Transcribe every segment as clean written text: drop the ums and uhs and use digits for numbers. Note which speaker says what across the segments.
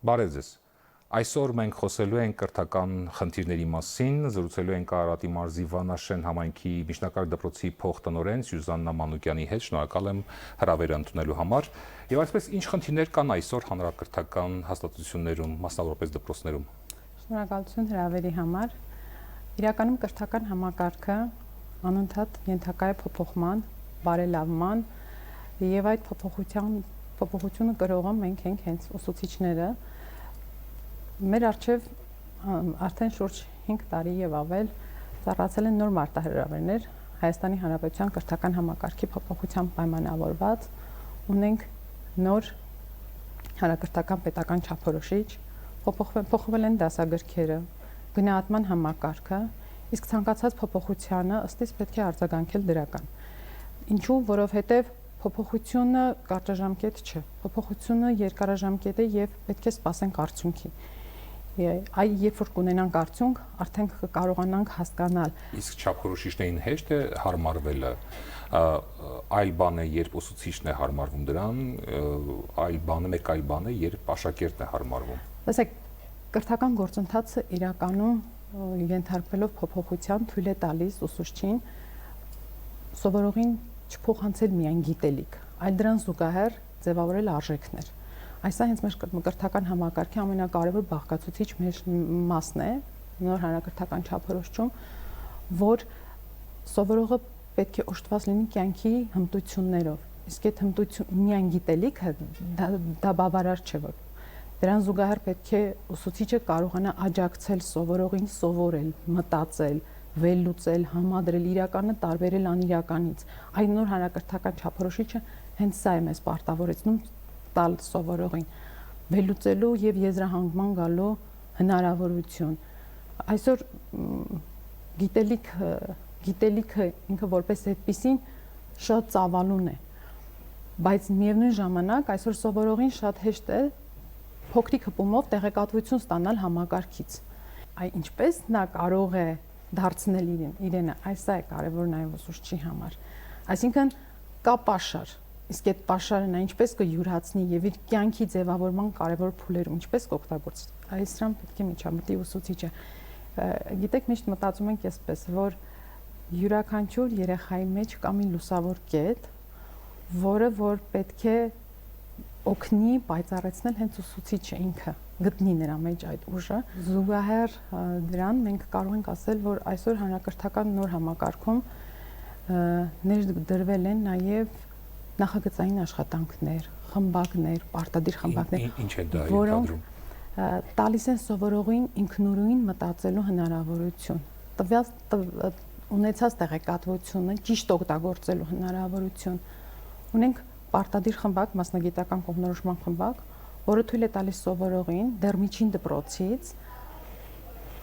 Speaker 1: Բարև ձեզ։ Այսօր մենք խոսելու ենք կրթական խնդիրների մասին, զրուցելու ենք Արարատի մարզի Վանաշեն համայնքի միջնակարգ դպրոցի փոխտնօրեն Սյուզաննա Մանուկյանի հետ։ Շնորհակալ եմ հրավերը ընդունելու համար։ Եվ այսպես ինչ խնդիրներ կան այսօր հանրակրթական հաստատություններում, մասնավորապես դպրոցներում։
Speaker 2: Շնորհակալություն հրավերի համար։ Իրականում կրթական համակարգը անընդհատ ենթակա է փոփոխման, բարելավման եւ այդ փոփոխությունը կրողը մենք ենք հենց ուսուցիչները։ Մեր առջև արդեն շուրջ 5 տարի եւ ավել ծառացել են նոր մարտահրավերներ Հայաստանի Հանրապետության կրթական համակարգի փոփոխությամբ պայմանավորված։ Ունենք նոր հանրակրթական պետական չափորոշիչ, փոփոխվել են դասագրքերը, գնահատման համակարգը, իսկ ցանկացած փոփոխությանը ըստիս պետք է արձագանքել դրական։ Ինչու, որովհետեւ փոփոխությունը կարճաժամկետ չէ։ Փոփոխությունը երկարաժամկետ է եւ պետք է սպասենք արդյունքի։ Այ երբ որ կունենանք արդյունք, արդեն կկարողանանք հասկանալ։
Speaker 1: Իսկ չափորոշիչներին հեշտ է հարմարվելը։ Այլ բան է, երբ ուսուցիչն է հարմարվում դրան, մեկ այլ բան է, երբ աշակերտն է հարմարվում։
Speaker 2: Տեսեք, կրթական գործընթացը իրականում ենթարկվելով փոփոխության թույլ է տալիս ուսուցչին սովորողին չփոխանցել միայն գիտելիք, այլ դրան զուգահեռ ձևավորել արժեքներ։ Այսա հենց մեր կրթական համակարգի ամենակարևոր բաղկացուցիչ մասն է նոր հանրակրթական չափորոշիչում, որ սովորողը պետք է օժտված լինի կյանքի հմտություններով։ Իսկ այդ հմտություն միայն գիտելիքը դա բավարար չէ, որ դրան զուգահեռ պետք է ուսուցիչը կարողանա աջակցել սովորողին սովորել, մտածել, վերլուծել, համադրել իրականը տարբերել անիրականից։ Այն նոր հանրակրթական չափորոշիչը հենց սա է մեզ պարտավորեցնում տալ սովորողին վերլուծելու եւ եզրահանգման գալու հնարավորություն։ Այսօր գիտելիքը ինքը որպես այդպիսին շատ ծավալուն է, բայց միևնույն ժամանակ այսօր սովորողին շատ հեշտ է փոքրիկ հպումով տեղեկատվություն ստանալ համակարգից։ Այ ինչպես նա կարող է դարձնել իրենը, այսա է կարևոր նաեւ ուսուցչի համար։ Այսինքն կա պաշար, իսկ այդ պաշարը նա ինչպես կյուրացնի եւ իր կյանքի ձևավորման կարևոր փուլերում ինչպես կօգտագործի։ Այս դրան պետք է միջամտի ուսուցիչը։ Գիտեք, միշտ մտածում ենք այսպես, որ յուրաքանչյուր երեխայի մեջ կա մի լուսավոր կետ, որը որ պետք է օգնի պայծառեցնել հենց ուսուցիչը ինքը, գտնի նրա մեջ այդ ուժը։ Զուգահեռ դրան մենք կարող ենք ասել, որ այսօր հանրակրթական նոր համակարգում ներդրվել են նաև նախագծային աշխատանքներ, խմբակներ, պարտադիր խմբակներ,
Speaker 1: ինչ է դա
Speaker 2: որոնք տալիս են սովորողին ինքնուրույն մտածելու հնարավորություն, տվյալ ունեցած տեղեկատվությունը ճիշտ օգտագործելու հնարավորություն։ Ունենք պարտադիր խմբակ, մասնագիտական կողմնորոշման խմբակ, որը թույլ է տալիս սովորողին դեռ միջին դպրոցից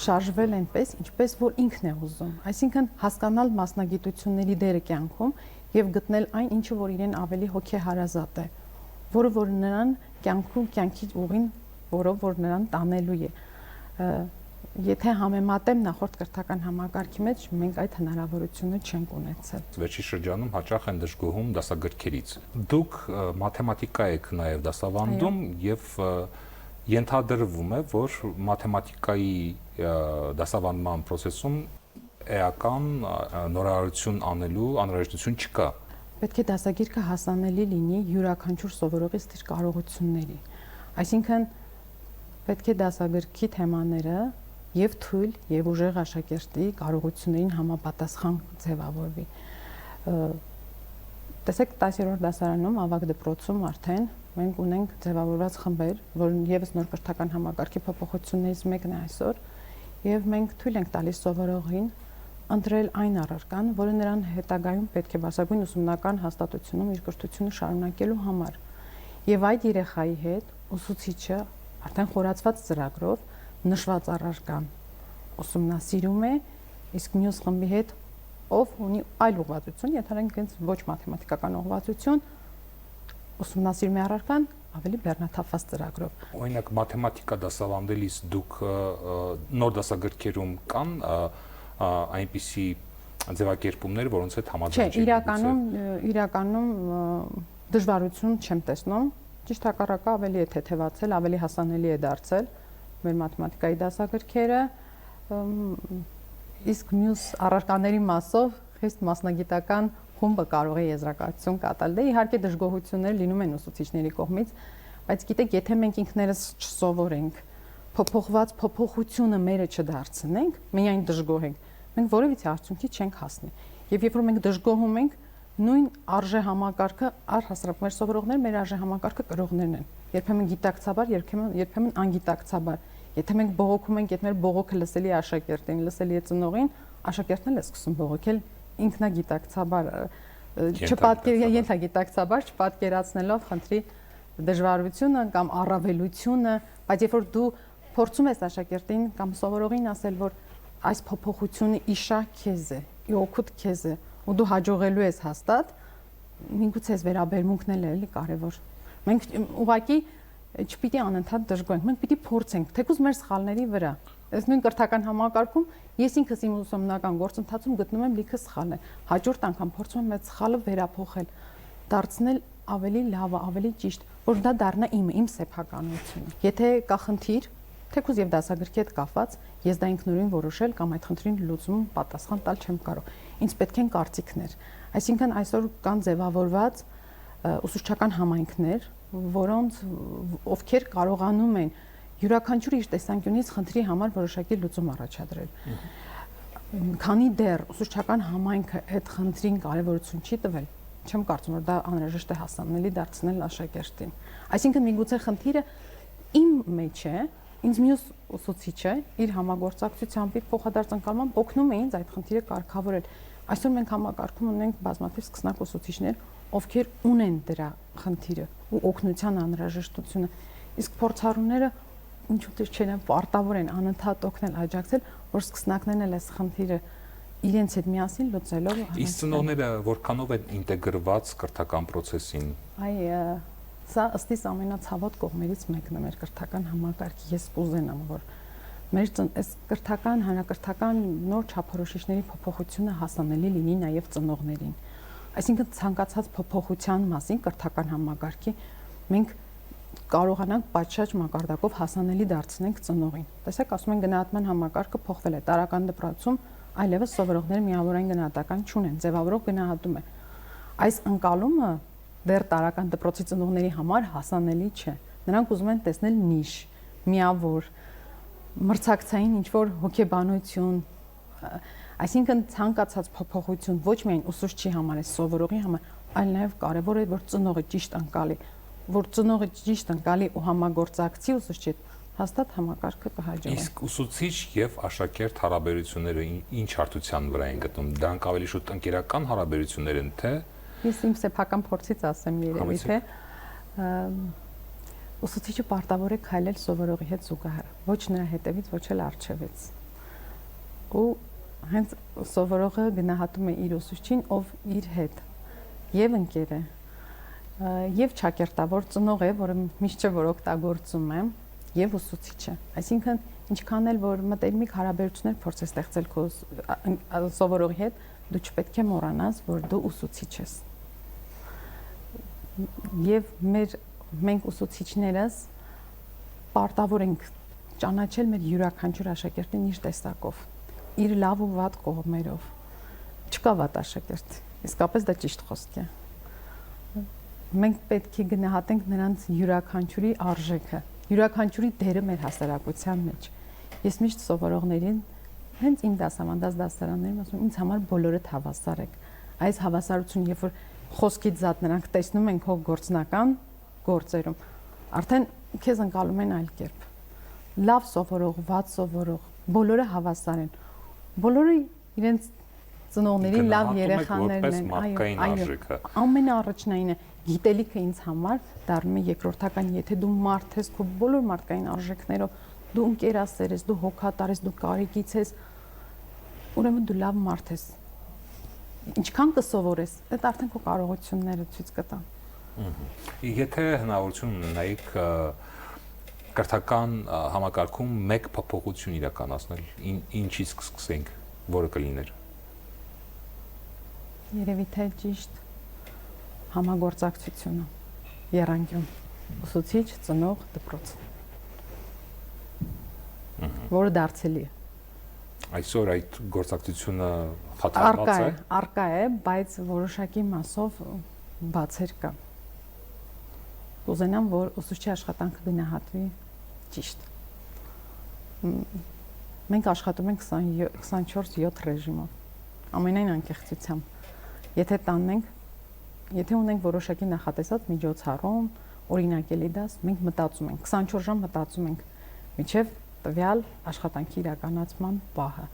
Speaker 2: շարժվել այնպես, ինչպես որ ինքն է ուզում, այսինքն հասկանալ մասնագիտությունների դերը կյանքում եւ գտնել այն, ինչը որ իրեն ավելի հոգեհարազատ է, որը որ նրան կյանքի ուղին, որով որ նրան տանելու է։ Եթե համեմատեմ նախորդ կրթական համակարգի մեջ, մենք այդ հնարավորությունը չենք ունեցել։
Speaker 1: Վերջի շրջանում հաճախ են դժգոհում դասագրքերից։ Դուք մաթեմատիկա եք նաև դասավանդում եւ ենթադրվում է, որ մաթեմատիկայի դասավանդման process-ում էական նորարարություն անելու անհրաժեշտություն չկա։
Speaker 2: Պետք է դասագիրքը հասանելի լինի յուրաքանչյուր սովորողի իր կարողությունների։ Այսինքն պետք է դասագրքի թեմաները եւ թույլ եւ ուժեղ աշակերտի կարողություններին համապատասխան ձևավորվի։ Տեսեք 10-րդ դասարանում ավագ դպրոցում արդեն մենք ունենք ձևավորված խմբեր, որն եւս նոր կրթական համակարգի փոփոխություններից մեկն է այսօր, եւ մենք թույլ ենք տալիս սովորողին ընտրել այն առարկան, որը նրան հետագայում պետք է բարձրագույն ուսումնական հաստատությունում իր կրթությունը շարունակելու համար։ Եվ այդ երեխայի հետ ուսուցիչը արդեն խորացված ծրագրով նշված առարկան ուսումնասիրում է, իսկ մյուս խմբի հետ ով ունի այլ ուղղվածություն, ենթադրենք հենց ոչ մաթեմատիկական ուղղվածություն, ուսումնասիրում է առարկան ավելի բեռնաթափված ծրագրով։
Speaker 1: Օրինակ մաթեմատիկա դասավանդելիս դուք նոր դասագրքերում կան այնպիսի ձևակերպումներ, որոնց հետ համաձայն
Speaker 2: չեք։ Չէ, իրականում դժվարություն չեմ տեսնում, ճիշտ հակառակը ավելի է թեթևացել, ավելի հասանելի է դարձել մեր մաթեմատիկայի դասագրքերը, իսկ մյուս առարկաների մասով խիստ մասնագիտական խումբը կարող է եզրակացություն կատարել։ Դե իհարկե դժգոհություններ լինում են ուսուցիչների կողմից, բայց գիտեք, եթե մենք ինքներս չսովորենք, փոփոխված փոփոխությունը մերը չդարձնենք, միայն դժգոհենք, մենք որևիցե արդյունքի չենք հասնի։ Եվ երբ որ մենք դժգոհում ենք, նույն արժե համակարգը առհասարակ մեր սովորողներ մեր արժե համակարգը կրողներն են։ Երբեմն գիտակցաբար, երբեմն անգիտակցաբար։ Եթե մենք բողոքում ենք, եթե մեր բողոքը լսելի է աշակերտին, լսելի է ծնողին, աշակերտն էլ է սկսում բողոքել ինքնագիտակցաբար, ենթագիտակցաբար չպատկերացնելով խնդրի դժվարությունը կամ առավելությունը, բայց երբ որ դու փորձում ես աշակերտին կամ սովորողին ասել, որ այս փոփոխությունը իշա քեզ է, օգուտ քեզ է, ու դու հաջողելու ես հաստատ, ինքուց ես վերաբերմունքն էլ է էլի կարևոր։ Մենք ուղղակի չպիտի անընդհատ դժգոհենք, մենք պիտի փորձենք, թեկուզ մեր սխալների վրա։ Այս նույն կրթական համակարգում ես ինքս իմ ուսումնական գործընթացում գտնում եմ լիքը սխալներ։ Հաջորդ անգամ փորձում եմ այդ սխալը վերափոխել, դարձնել ավելի լավը, ավելի ճիշտ, որ դա դառնա իմ սեփականությունը։ Եթե կա խնդիր, թեկուզ եւ դասագրքի հետ կապված, ես դա ինքնուրույն որոշել կամ այդ խնդրին լուծում պատասխան տալ չեմ կարող։ Ինձ պետք են կարծիքներ։ Այսինքն այսօր կան ձևավորված ուսուցչական համայնքներ, որոնց ովքեր կարողանում են յուրաքանչյուր իր տեսանկյունից խնդրի համար որոշակի լուծում առաջադրել։ Քանի դեռ ուսուցչական համայնքը այդ խնդրին կարևորություն չի տվել, չեմ կարծում, որ դա անհրաժեշտ է հասանելի դարձնել աշակերտին։ Այսինքն միգուցե խնդիրը իմ մեջ է, ինձ մյուս ուսուցիչը իր համագործակցությամբ, իր փոխադարձ ընկալմամբ օգնում է ինձ այդ խնդիրը կարգավորել։ Այսօր մենք համակարգում ունենք բազմաթիվ սկսնակ ուսուցիչներ, ովքեր ունեն դրա խնդիրը ու օգնության անհրաժեշտությունը, իսկ փորձառուները ինչու՞ չեն պարտավոր են անընդհատ օգնել, աջակցել, որ սկսնակներն էլ այս խնդիրը իրենց հետ միասին լուծելով։
Speaker 1: Իսկ ծնողները որքանով են ինտեգրված կրթական process-ին։
Speaker 2: Սա ըստիս ամենացավոտ կողմերից մեկն է մեր կրթական համակարգի։ Ես կուզենամ, որ մեր այս կրթական, հանրակրթական նոր չափորոշիչների փոփոխությունը հասանելի լինի նաև ծնողներին։ Այսինքն ցանկացած փոփոխության մասին կրթական համակարգի մենք կարողանանք պատշաճ մակարդակով հասանելի դարձնենք ծնողին։ Տեսեք, ասում են գնահատման համակարգը փոխվել է, տարրական դպրոցում այլևս սովորողները միավորային գնահատական չունեն, ձևավորող գնահատում է։ Այս ընկալումը դեռ տարրական դպրոցի ծնողների համար հասանելի չէ։ Նրանք ուզում են տեսնել նիշ, միավոր, մրցակցային ինչ-որ հոգեբանություն, այսինքն ցանկացած փոփոխություն ոչ միայն ուսուցչի համար է, սովորողի համար, այլ նաև կարևոր է, որ ծնողը ճիշտ ընկալի, որ ծնողը ճիշտ ընկալի ու համագործակցի ուսուցչի հետ, հաստատ համակարգը կհաջողի։
Speaker 1: Իսկ ուսուցիչ եւ աշակերտ հարաբերությունները ինչ հարթության վրա են գտնում։ Դրանք ավելի շուտ ընկերական հարաբերություններ են, թե
Speaker 2: Ես իմ սեփական փորձից ասեմ երևի, թե ուսուցիչը պարտավոր է քայլել սովորողի հետ զուգահեռ, ոչ նրա հետևից, ոչ էլ առջևից։ Ու հենց սովորողը գնահատում է իր ուսուցչին, ով իր հետ եւ ընկեր է, եւ ճակերտավոր ծնող է, որը միշտ չէ որ օգտագործում է, եւ ուսուցիչը։ Այսինքն ինչքան էլ որ մտերմիկ հարաբերություններ փորձես ստեղծել քո սովորողի հետ, դու չպետք է մոռանաս, որ դու ուսուցիչ ես։ Եվ մենք ուսուցիչներս պարտավոր ենք ճանաչել մեր յուրաքանչյուր աշակերտին իր տեսակով, իր լավ ու վատ կողմերով։ Չկա վատ աշակերտ, իսկապես դա ճիշտ խոսք է։ Մենք պետք է գնահատենք նրանց յուրաքանչյուրի արժեքը, յուրաքանչյուրի դերը մեր հասարակության մեջ։ Ես միշտ սովորողներին, հենց իմ դասավանդած դասարաններում ասում եմ, ինձ համար բոլորդ հավասար եք։ Այս հավասարությունը, երբ որ խոսքից զատ նրանք տեսնում են քո գործնական գործերում, արդեն քեզ ընկալում են այլ կերպ։ Լավ սովորող, վատ սովորող, բոլորը հավասար են։ Բոլորը իրենց ծնողների լավ երեխաներն են,
Speaker 1: այո,
Speaker 2: ամենաառաջնայինը գիտելիքը ինձ համար դառնում է երկրորդական, եթե դու մարդ ես քո բոլոր մարդկային արժեքներով, դու ընկերասեր ես, դու հոգատար ես, դու կարիքից ես, ուրեմն դու լավ մարդ ես։ Ինչքան կսովորես, այդ արդեն քո կարողությունները ցույց կտան։
Speaker 1: Եթե հնարավորություն ունենայիք կրթական համակարգում մեկ փոփոխություն իրականացնել, ինչից կսկսենք, որը կլիներ։
Speaker 2: Երևի թե ճիշտ համագործակցությունը, եռանկյուն։ ուսուցիչ, ծնող, դպրոց։ Որը դարձել է։
Speaker 1: Այսօր այդ գործակցությունը խաթարված է։
Speaker 2: Արկա է, բայց որոշակի մասով բացեր կա։ Կուզենամ, որ ուսուցչի աշխատանքը գնահատվի ճիշտ։ Մենք աշխատում ենք 24/7 ռեժիմով։ Ամենայն անկեղծությամբ։ Եթե ունենք որոշակի նախատեսած միջոցառում, օրինակելի դաս, մենք մտածում ենք 24 ժամ մտածում ենք միջև տվյալ աշխատանքի իրականացման պահը։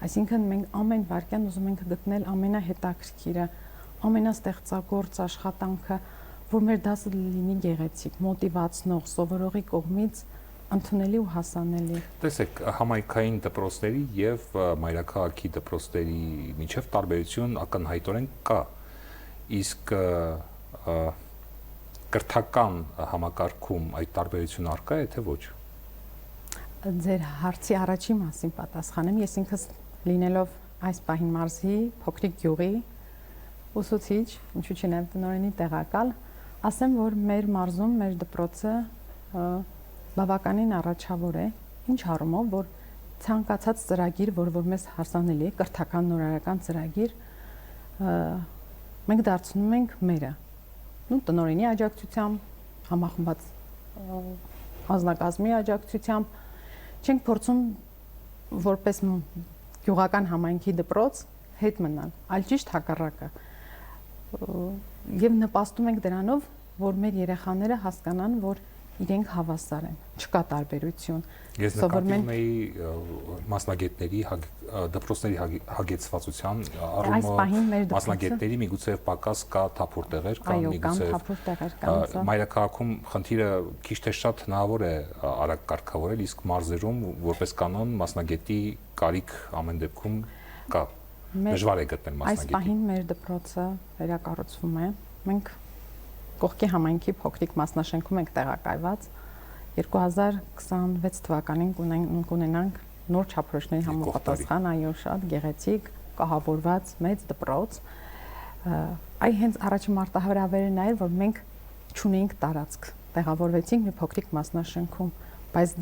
Speaker 2: Այսինքն մենք ամեն վայրկյան ուզում ենք գտնել ամենահետաքրքիրը, ամենաստեղծագործ աշխատանքը, որ մեր դասը լինի գեղեցիկ, մոտիվացնող, սովորողի կողմից ընդունելի ու հասանելի։
Speaker 1: Տեսեք, համայնքային դպրոցների եւ մայրաքաղաքի դպրոցների միջև տարբերություն ակնհայտորեն կա։ Իսկ կրթական համակարգում այդ տարբերությունը առկա է, թե ոչ։
Speaker 2: Ձեր հարցի առաջի մասին պատասխանեմ, ես ինքս լինելով այս պահին մարզի փոքրիկ գյուղի ուսուցիչ, ինչու՞ չէ նաև տնօրենի տեղակալ, ասեմ, որ մեր մարզում մեր դպրոցը բավականին առաջավոր է, ինչ առումով, որ ցանկացած ծրագիր, որ մեզ հասանելի է, կրթական նորարարական ծրագիր, մենք դարձնում ենք մերը։ Տնօրենի աջակցությամբ, համախմբած անձնակազմի աջակցությամբ չենք փորձում որպես գյուղական համայնքի դպրոց հետ մնալ, այլ ճիշտ հակառակը։ Եվ նպաստում ենք դրանով, որ մեր երեխաները հասկանան, որ իրենք հավասար են, չկա տարբերություն։
Speaker 1: Ես նկատում էի մասնագետների դպրոցների հագեցվածության առումով մասնագետների միգուցե պակաս կա թափուր տեղեր կամ միգուցե մայրաքաղաքում խնդիրը քիչ թե շատ հնարավոր է արագ կարգավորել, իսկ մարզերում որպես կանոն մասնագետի կարիք ամեն դեպքում կա։ Դժվար է գտնել մասնագետի։
Speaker 2: Այս պահին մեր դպրոցը վերակառուցվում է։ Մենք Կողքի համայնքի փոքրիկ մասնաշենքում ենք տեղակայված 2026 թվականին կունենանք նոր չափորոշների համապատասխան, այո, շատ գեղեցիկ, կահավորված մեծ դպրոց։ Այ հենց առաջի մարտահրավերն էր, որ մենք չունեինք տարածք, տեղավորվեցինք մի փոքրիկ մասնաշենքում, բայց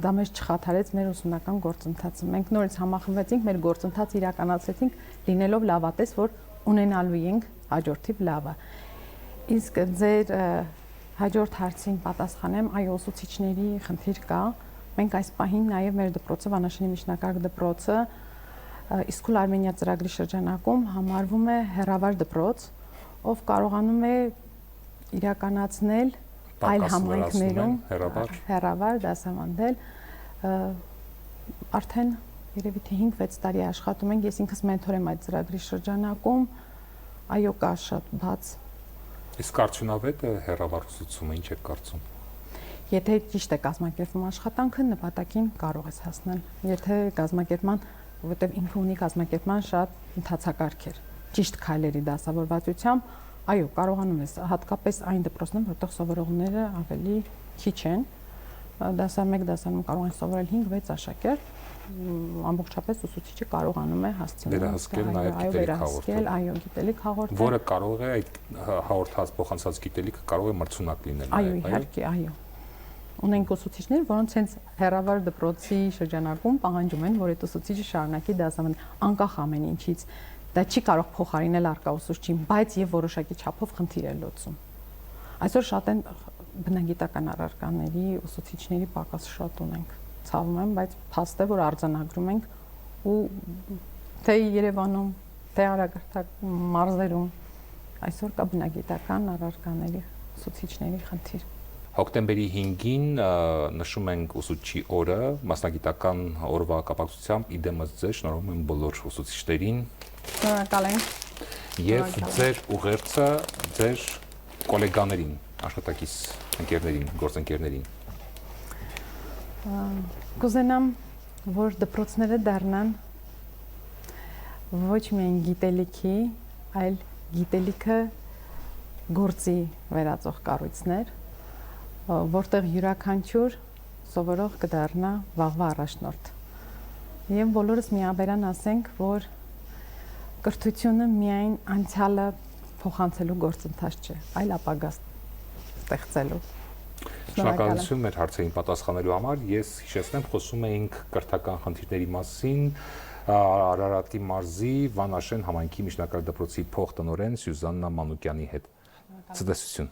Speaker 2: դա մեզ չխաթարեց մեր ուսումնական գործընթացը։ Մենք նորից համախմբվեցինք, մեր գործընթացը իրականացրեցինք, լինելով լավատես, որ ունենալու ենք հաջորդիվ լավը։ Իսկ ձեր հաջորդ հարցին պատասխանեմ, այո, ուսուցիչների խնդիր կա։ Մենք այս պահին նաև մեր դպրոցը, Վանաշենի միջնակարգ դպրոցը, Իսկուլ Արմենիա ծրագրի շրջանակում համարվում է հեռավար դպրոց, ով կարողանում է իրականացնել այլ համայնքներում հեռավար դասավանդել։ Արդեն երևի թե 5-6 տարի աշխատում ենք, ես ինքս մենթոր եմ այդ ծրագրի շրջանակում, այո, կա շատ բաց։
Speaker 1: Իսկ արդյունավետ է հեռավար ուսուցումը, ինչ եք կարծում։
Speaker 2: Եթե ճիշտ է կազմակերպվում աշխատանքը, նպատակին կարող ես հասնել։ Եթե կազմակերպման, որովհետև ինքը ունի կազմակերպման շատ ընթացակարգեր, ճիշտ քայլերի դասավորվածությամբ, այո, կարողանում ես, հատկապես այն դպրոցներում, որտեղ սովորողները ավելի քիչ են, դասարան 1 դասարանում կարող են սովորել 5-6 աշակերտ, ամբողջապես ուսուցիչը կարողանում է հասցնել
Speaker 1: վերահսկել նաև գիտելիք հաղորդել,
Speaker 2: այո, գիտելիք հաղորդել,
Speaker 1: որը կարող է այդ հաղորդած փոխանցած գիտելիքը կարող է մրցունակ լինել,
Speaker 2: այո, իհարկե, այո։ Ունենք ուսուցիչներ, որոնց հենց հեռավար դպրոցի շրջանակում պահանջում են, որ այդ ուսուցիչը շարունակի դասավանդել, անկախ ամեն ինչից։ Դա չի կարող փոխարինել առկա ուսուցչին, բայց եւ որոշակի չափով խնդիր է լուծում։ Այսօր շատ են բնագիտական առարկաների ուսուցիչների պակաս շատ ունենք։ Ցավում եմ, բայց փաստ է, որ արձանագրում ենք ու թե Երևանում, թե Արագահթակ մարզերում այսօր կա բնագիտական առարկաների ուսուցիչների խնդիր։
Speaker 1: Հոկտեմբերի 5-ին նշում ենք ուսուցչի օրը, մասնագիտական օրվա կապակցությամբ իդեմս ձեզ շնորհում եմ բոլոր ուսուցիչներին։
Speaker 2: Շնորհակալ ենք։
Speaker 1: Եվ ձեր ուղերձը ձեր գոլեգաներին, աշխատակից ընկերներին, գործընկերներին։
Speaker 2: Կուզենամ, որ դպրոցները դառնան ոչ միայն գիտելիքի, այլ գիտելիքը գործի վերածող կառույցներ, որտեղ յուրաքանչյուր սովորող կդառնա վաղվա առաջնորդ։ Եվ բոլորս միաբերան ասենք, որ կրթությունը միայն անցյալը փոխանցելու գործընթաց չէ, այլ ապագա ստեղծելու։
Speaker 1: Շնորհակալություն մեր հարցերին պատասխանելու համար։ Ես հիշեցնեմ, խոսում էինք կրթական խնդիրների մասին Արարատի մարզի Վանաշեն համայնքի միջնակարգ դպրոցի փոխտնօրեն Սյուզաննա Մանուկյանի հետ։ Ցտեսություն։